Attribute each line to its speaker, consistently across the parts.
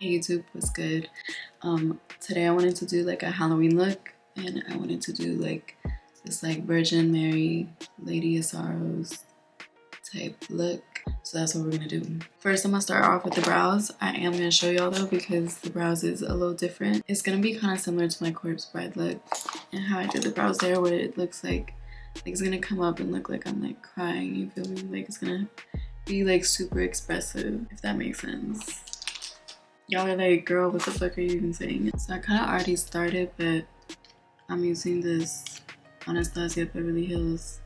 Speaker 1: Hey YouTube, what's good? Today I wanted to do like a Halloween look, and I wanted to do like this like Virgin Mary, Lady of Sorrows type look. So that's what we're gonna do. First, I'm gonna start off with the brows. I am gonna show y'all though because the brows is a little different. It's gonna be kind of similar to my Corpse Bride look and how I did the brows there, where it looks like it's gonna come up and look like I'm like crying. You feel me? Like it's gonna be like super expressive, if that makes sense. Y'all are like, girl, what the fuck are you even saying? So I kind of already started, but I'm using this Anastasia Beverly Hills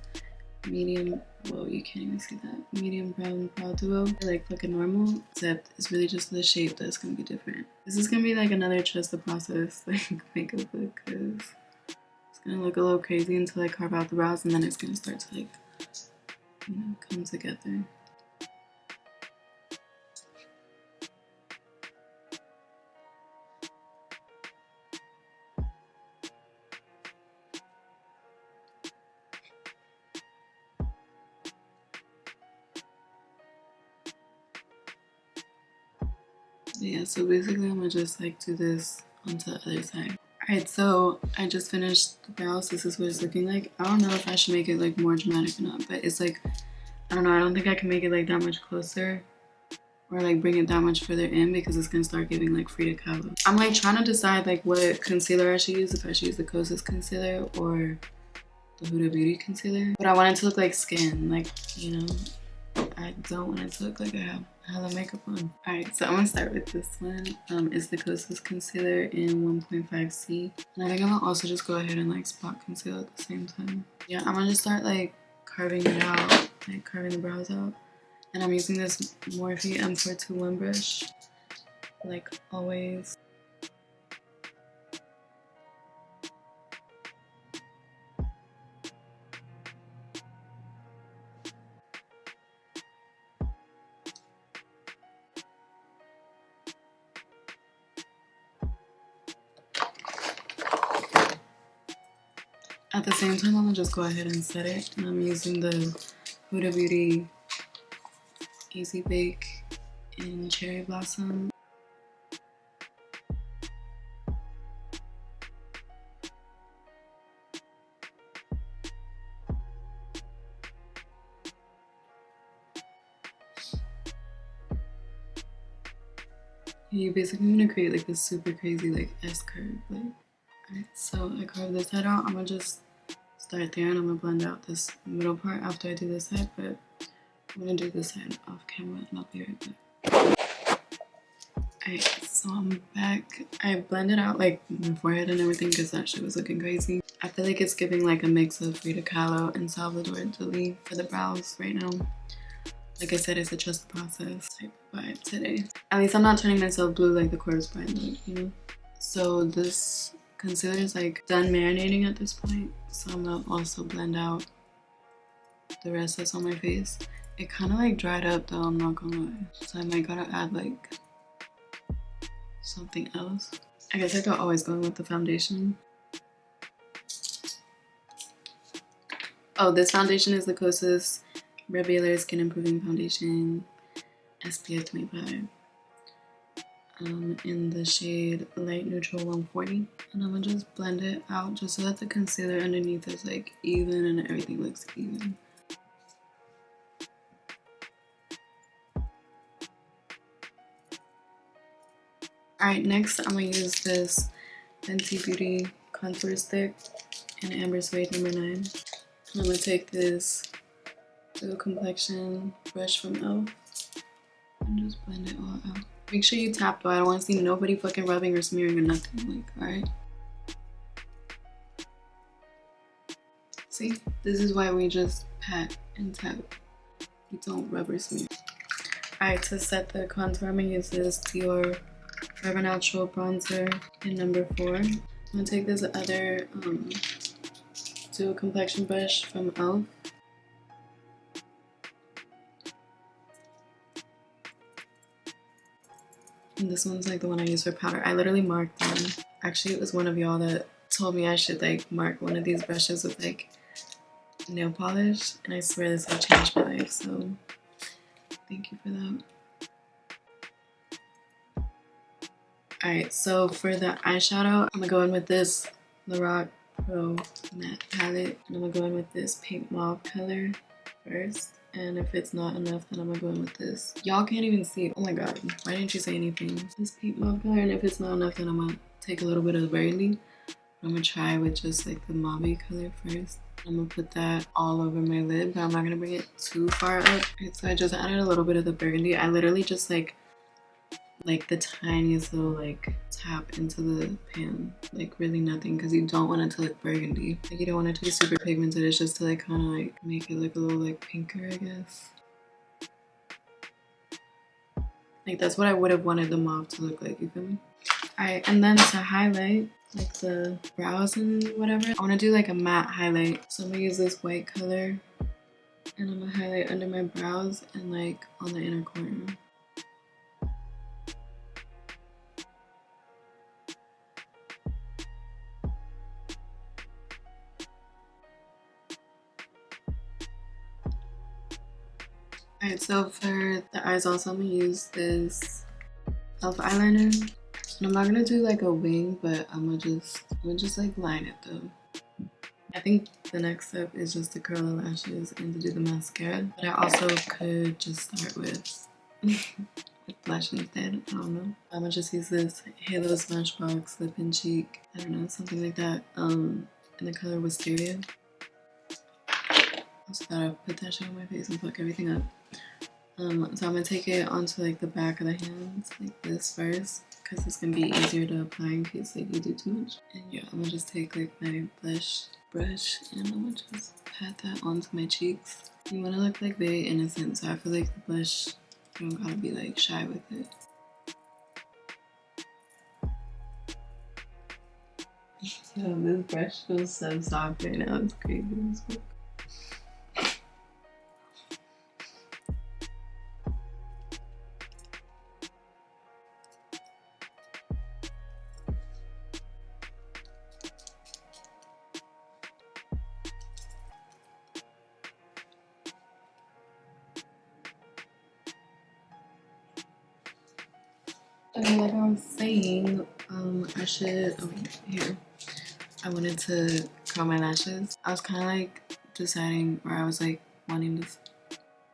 Speaker 1: medium, well, you can't even see that, medium brown brow duo. Like fucking normal, except it's really just the shape that's gonna be different. This is gonna be like another trust the process like makeup look, because it's gonna look a little crazy until I carve out the brows, and then it's gonna start to like, you know, come together. Yeah, so basically I'm gonna just like do this onto the other side. Alright, so I just finished the brows. This is what it's looking like. I don't know if I should make it like more dramatic or not, but it's like, I don't know, I don't think I can make it like that much closer or like bring it that much further in, because it's gonna start giving like Frida Kahlo. I'm like trying to decide like what concealer I should use, if I should use the Kosas concealer or the Huda Beauty concealer. But I want it to look like skin, like, you know, I don't want it to look like I have hella makeup on. Alright, so I'm gonna start with this one. It's the Kosas concealer in 1.5C. And I think I'm gonna also just go ahead and like spot conceal at the same time. Yeah, I'm gonna just start like carving it out, like carving the brows out. And I'm using this Morphe M421 brush, like always. At the same time, I'm gonna just go ahead and set it. And I'm using the Huda Beauty Easy Bake in Cherry Blossom. You basically want to create like this super crazy like S curve. Like, alright, so I carved this head out. I'm gonna just start there, and I'm gonna blend out this middle part after I do this head, but I'm gonna do this head off camera and I'll be right back. Alright, so I'm back. I blended out like my forehead and everything because that shit was looking crazy. I feel like it's giving like a mix of Frida Kahlo and Salvador Dali for the brows right now. Like I said, it's a trust the process type of vibe today. At least I'm not turning myself blue like the Corpse Bride look, you know? So this concealer is like done marinating at this point. So I'm gonna also blend out the rest that's on my face. It kind of like dried up though, I'm not gonna lie. So I might gotta add like something else. I guess I could always go in with the foundation. Oh, this foundation is the Kosas Regular Skin Improving Foundation SPF 25 in the shade Light Neutral 140. And I'm gonna just blend it out just so that the concealer underneath is like even and everything looks even. Alright, next I'm gonna use this Fenty Beauty contour stick in Amber Suede number 9. I'm gonna take this Dual Complexion brush from e.l.f. and just blend it all out. Make sure you tap though, I don't want to see nobody fucking rubbing or smearing or nothing, like, alright? See, this is why we just pat and tap. We don't rub or smear. Alright, to set the contour, I'm gonna use this Dior Forever Natural bronzer in number 4. I'm gonna take this other Dual Complexion brush from e.l.f. And this one's like the one I use for powder. I literally marked them. Actually, it was one of y'all that told me I should like mark one of these brushes with like nail polish, and I swear this has changed my life, so thank you for that. Alright, so for the eyeshadow, I'm gonna go in with this Lorac Pro Matte Palette. And I'm gonna go in with this pink mauve color first. And if it's not enough, then I'm gonna go in with this. Y'all can't even see it. Oh my god, why didn't you say anything? This pink mauve color, and if it's not enough, then I'm gonna take a little bit of the burgundy. I'm gonna try with just like the mauve color first. I'm gonna put that all over my lid, but I'm not gonna bring it too far up. Right, so I just added a little bit of the burgundy. I literally just like the tiniest little like tap into the pan, like really nothing, because you don't want it to look burgundy. Like you don't want it to be super pigmented. It's just to like kind of like make it look a little like pinker, I guess. Like that's what I would have wanted the mauve to look like, you feel me? Alright, and then to highlight like the brows and whatever, I want to do like a matte highlight. So I'm gonna use this white color and I'm gonna highlight under my brows and like on the inner corner. Alright, so for the eyes also, I'm gonna use this e.l.f. eyeliner. And I'm not gonna do like a wing, but I'm gonna just like line it though. I think the next step is just to curl the lashes and to do the mascara. But I also could just start with blush instead. I don't know. I'm gonna just use this Halo Smashbox Lip and Cheek. I don't know, something like that. In the color Wisteria. I just gotta put that shit on my face and fuck everything up. So I'm gonna take it onto like the back of the hands, like this first, because it's gonna be easier to apply in case like you do too much. And yeah, I'm gonna just take like my blush brush and I'm gonna just pat that onto my cheeks. You wanna look like very innocent, so I feel like the blush, you don't gotta be like shy with it. Yo, this brush feels so soft right now, it's crazy. And like I was saying, I should, oh here, I wanted to curl my lashes. I was kind of like deciding, or I was like wanting to,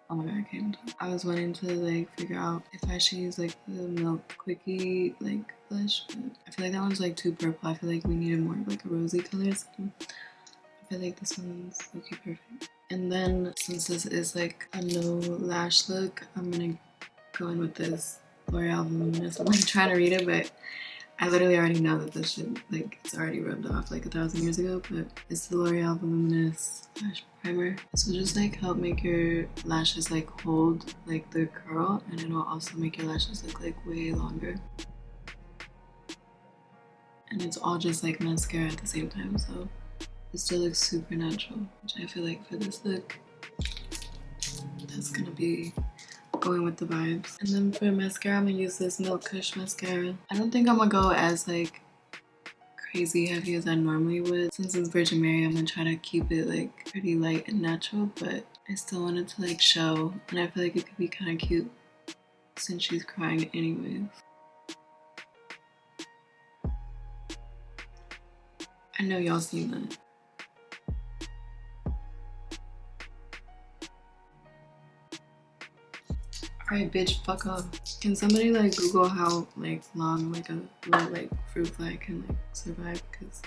Speaker 1: oh my god, I can't even talk. I was wanting to like figure out if I should use like the Milk Quickie like blush, but I feel like that one's like too purple. I feel like we needed more of like a rosy color, so I feel like this one's okay, perfect. And then since this is like a no lash look, I'm gonna go in with this L'Oreal Voluminous. I'm like trying to read it, but I literally already know that this shit, like, it's already rubbed off like 1,000 years ago, but it's the L'Oreal Voluminous Lash Primer. This will just like help make your lashes like hold like the curl, and it'll also make your lashes look like way longer. And it's all just like mascara at the same time, so it still looks super natural, which I feel like for this look, that's gonna be going with the vibes. And then for mascara, I'm gonna use this Milk Kush mascara. I don't think I'm gonna go as like crazy heavy as I normally would. Since it's Virgin Mary, I'm gonna try to keep it like pretty light and natural, but I still wanted to like show, and I feel like it could be kind of cute since she's crying anyways. I know y'all seen that. Alright, bitch, fuck off. Can somebody like Google how like long like a little like fruit fly can like survive? Because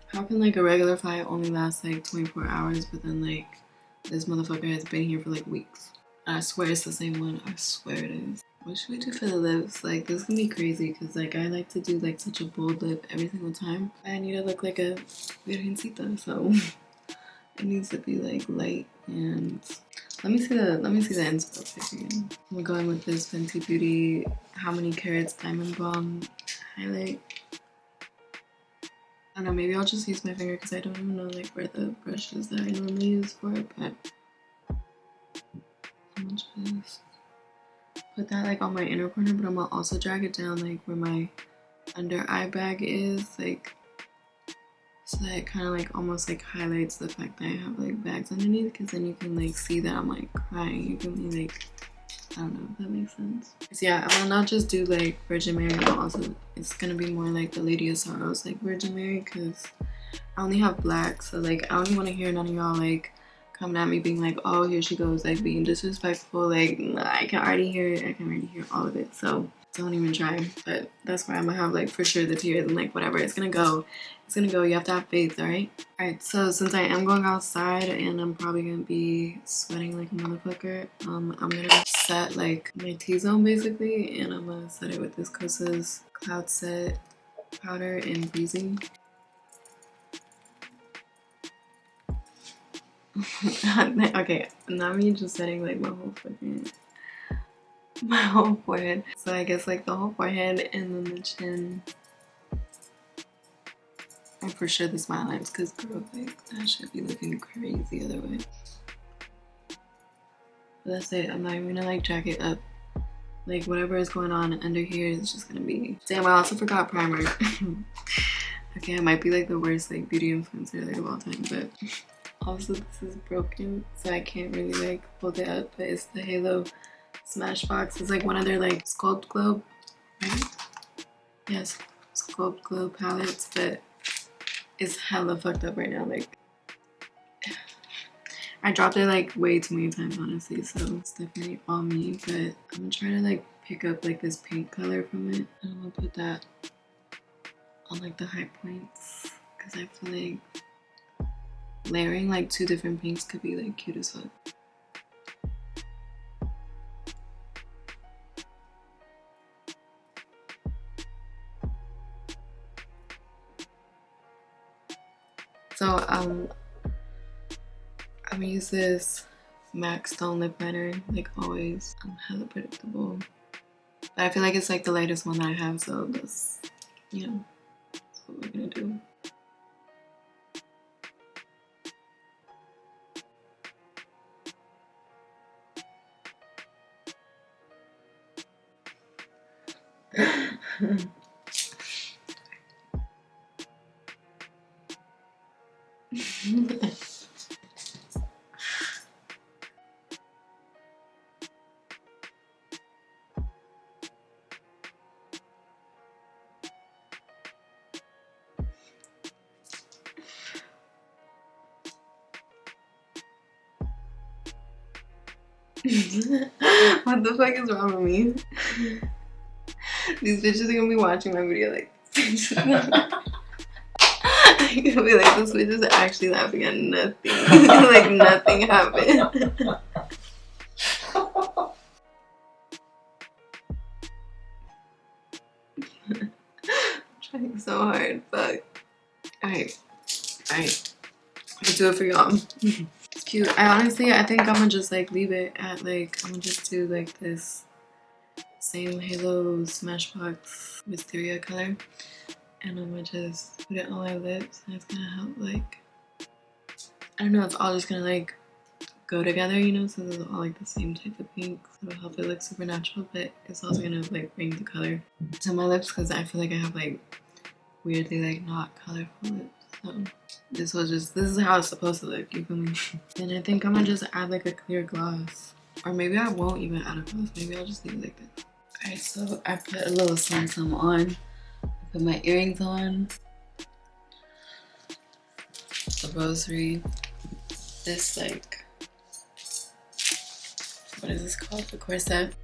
Speaker 1: how can like a regular fly only last like 24 hours, but then like this motherfucker has been here for like weeks? I swear it's the same one. I swear it is. What should we do for the lips? Like this is gonna be crazy because like I like to do like such a bold lip every single time. I need to look like a virgencita, so it needs to be like light. And let me see the inspo pic again. I'm going with this Fenty Beauty How Many Carats Diamond Balm highlight. I don't know, maybe I'll just use my finger because I don't even know like where the brush is that I normally use for it, but I'm gonna just put that like on my inner corner, but I'm gonna also drag it down like where my under eye bag is, like so that it kind of like almost like highlights the fact that I have like bags underneath, because then you can like see that I'm like crying. You can be like I don't know if that makes sense. So yeah, I will not just do like Virgin Mary, but also it's gonna be more like the Lady of Sorrows, like Virgin Mary, because I only have black. So like I don't want to hear none of y'all like coming at me being like, oh, here she goes, like being disrespectful. Like, nah, I can already hear it. I can already hear all of it. So don't even try. But that's why I'm gonna have like for sure the tears and like whatever. It's gonna go. It's gonna go. You have to have faith, alright? Alright, so since I am going outside and I'm probably gonna be sweating like a motherfucker, I'm gonna set like my T-zone basically, and I'm gonna set it with this Kosas Cloud Set powder and Breezy. Okay, now me just setting like my whole forehead. So I guess like the whole forehead and then the chin. And for sure the smile lines, because girl, like that should be looking crazy otherwise. But that's it. I'm not even gonna like jack it up. Like whatever is going on under here is just gonna be. Damn, I also forgot primer. Okay, I might be like the worst like beauty influencer like of all time, but also this is broken, so I can't really like hold it up. But it's the Halo Smashbox. It's like one of their like Sculpt Globe, right? Yes, Sculpt Globe palettes, but it's hella fucked up right now. Like I dropped it like way too many times honestly, so it's definitely on me. But I'm gonna try to like pick up like this pink color from it, and I'm gonna put that on like the high points, because I feel like layering like two different pinks could be like cute as fuck. So I'm gonna use this MAC Stone lip liner like always. I'm hella predictable, but I feel like it's like the lightest one that I have, so that's, you know, that's what we're gonna do. What the fuck is wrong with me? These bitches are gonna be watching my video like I'm gonna be like, this bitch is actually laughing at nothing. Like nothing happened. I'm trying so hard, but alright. I'll do it for y'all. It's cute. I think I'm gonna just like leave it at like, I'm gonna just do like this same Halo Smashbox Wisteria color, and I'm gonna just put it on my lips, and it's gonna help like, I don't know, it's all just gonna like go together, you know, so it's all like the same type of pink, so it'll help it look super natural, but it's also gonna like bring the color to my lips, because I feel like I have like weirdly like not colorful lips. So this is how it's supposed to look, you feel me? And I think I'm gonna just add like a clear gloss, or maybe I won't even add a gloss, maybe I'll just leave it like this. Alright, so I put a little some on, I put my earrings on, the rosary, this like, what is this called? The corset.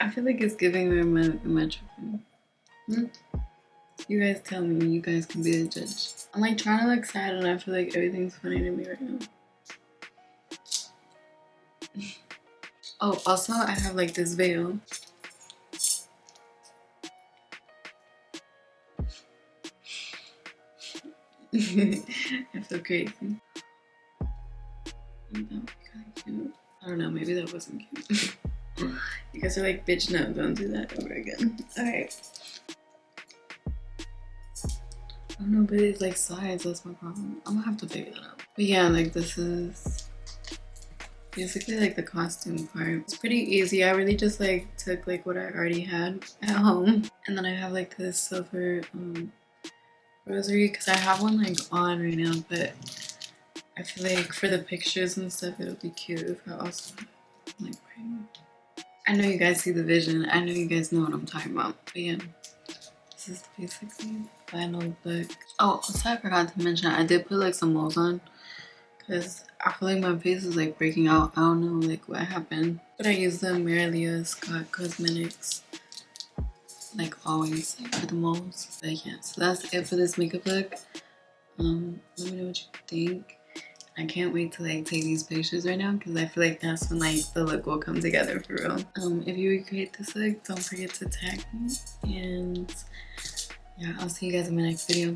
Speaker 1: I feel like it's giving me my You guys tell me, you guys can be the judge. I'm like trying to look sad, and I feel like everything's funny to me right now. Oh, also I have like this veil. I feel crazy. That would be kind of cute. I don't know, maybe that wasn't cute. You guys are like, bitch, no, don't do that ever again. Alright. I don't know, but it's like sides, that's my problem. I'm gonna have to figure that out. But yeah, like this is basically like the costume part. It's pretty easy. I really just like took like what I already had at home, and then I have like this silver rosary, because I have one like on right now, but I feel like for the pictures and stuff, it'll be cute if I also like primer. I know you guys see the vision. I know you guys know what I'm talking about. But yeah, this is basically the final look. Oh, also I forgot to mention, I did put like some moles on because I feel like my face is like breaking out. I don't know like what happened. But I use the Marina Scott Cosmetics like always like, for the moles. But yeah, so that's it for this makeup look. Let me know what you think. I can't wait to like take these pictures right now because I feel like that's when like the look will come together for real. If you recreate this look, don't forget to tag me, and yeah, I'll see you guys in my next video.